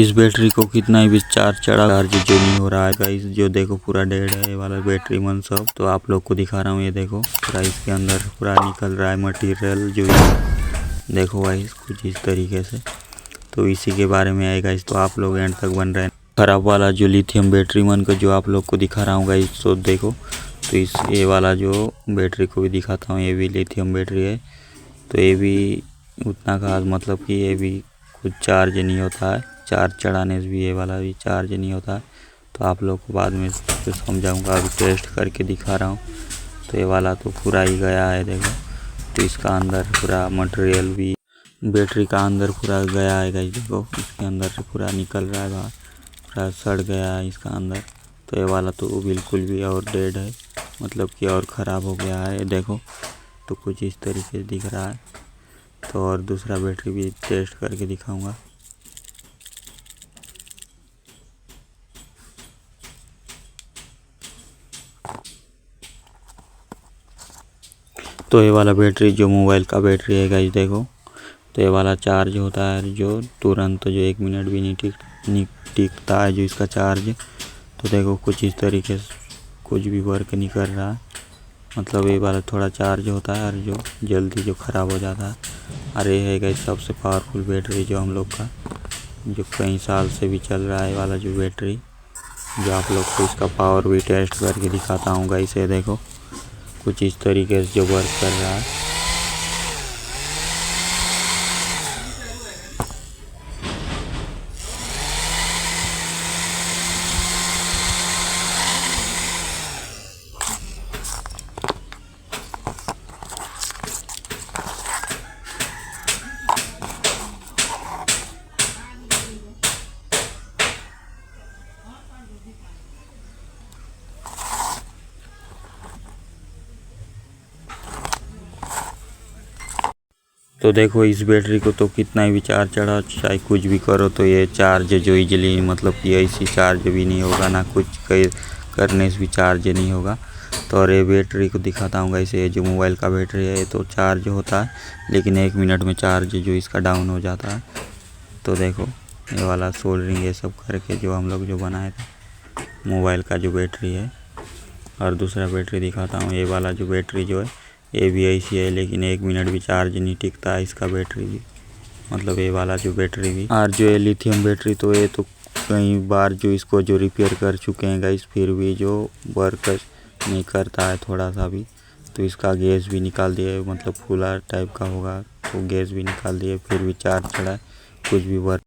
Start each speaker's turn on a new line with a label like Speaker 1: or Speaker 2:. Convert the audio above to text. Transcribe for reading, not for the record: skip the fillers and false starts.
Speaker 1: इस बैटरी को कितना भी चार्ज चढ़ा चार्ज जो नहीं हो रहा है गाइस। जो देखो पूरा डेड है ये वाला बैटरी मन सब। तो आप लोग को दिखा रहा हूँ, ये देखो पूरा इसके अंदर पूरा निकल रहा है मटेरियल जो देखो गाइस कुछ इस तरीके से। तो इसी के बारे में आएगा इस, तो आप लोग एंड तक बन रहे हैं। खराब वाला जो लिथियम बैटरी मन का जो आप लोग को दिखा रहा हूँ गाइस, तो देखो तो इस ये वाला जो बैटरी को भी दिखाता हूँ, ये भी लिथियम बैटरी है। तो ये भी उतना खास मतलब कि ये भी कुछ चार्ज नहीं होता है, चार्ज चढ़ाने से भी ये वाला भी चार्ज नहीं होता है। तो आप लोग को बाद में समझाऊंगा, अभी टेस्ट करके दिखा रहा हूँ। तो ये वाला तो पूरा ही गया है देखो। तो इसका अंदर पूरा मटेरियल भी बैटरी का अंदर पूरा गया है गाइस। देखो इसके अंदर से पूरा निकल रहा है बाहर, पूरा सड़ गया है इसका अंदर। तो ये वाला तो बिल्कुल भी और डेड है, मतलब कि और ख़राब हो गया है देखो। तो कुछ इस तरीके से दिख रहा है। तो और दूसरा बैटरी भी टेस्ट करके दिखाऊंगा। तो ये वाला बैटरी जो मोबाइल का बैटरी है गाइस देखो। तो ये वाला चार्ज होता है जो तुरंत, जो 1 मिनट भी नहीं टिकता है जो इसका चार्ज। तो देखो कुछ इस तरीके से कुछ भी वर्क नहीं कर रहा है, मतलब ये वाला थोड़ा चार्ज होता है और जो जल्दी जो ख़राब हो जाता है। और ये है गाइस सबसे पावरफुल बैटरी जो हम लोग का, जो कई साल से भी चल रहा है वाला जो बैटरी, जो आप लोग को इसका पावर भी टेस्ट करके दिखाता हूँ गाइस। ये देखो कुछ इस तरीके से जो वर्क कर रहा है। तो देखो इस बैटरी को तो कितना भी चार्ज चढ़ा चाहे कुछ भी करो, तो ये चार्ज जो इजीली मतलब कि ऐसी चार्ज भी नहीं होगा, ना कुछ करने से भी चार्ज नहीं होगा। तो और ये बैटरी को दिखाता हूँ ऐसे, जो मोबाइल का बैटरी है तो चार्ज होता है, लेकिन 1 मिनट में चार्ज जो इसका डाउन हो जाता है। तो देखो ये वाला सोल्डरिंग ये सब करके जो हम लोग जो बनाए थे मोबाइल का जो बैटरी है। और दूसरा बैटरी दिखाता हूँ, ये वाला जो बैटरी जो है ये भी ऐसी है, लेकिन 1 मिनट भी चार्ज नहीं टिकता है इसका बैटरी भी, मतलब ये वाला जो बैटरी भी। और जो है लिथियम बैटरी, तो ये तो कई बार जो इसको जो रिपेयर कर चुके हैं गाइस, फिर भी जो वर्क नहीं करता है थोड़ा सा भी। तो इसका गैस भी निकाल दिए, मतलब फूला टाइप का होगा तो गैस भी निकाल दिए, फिर भी चार्ज चढ़ा, कुछ भी वर्क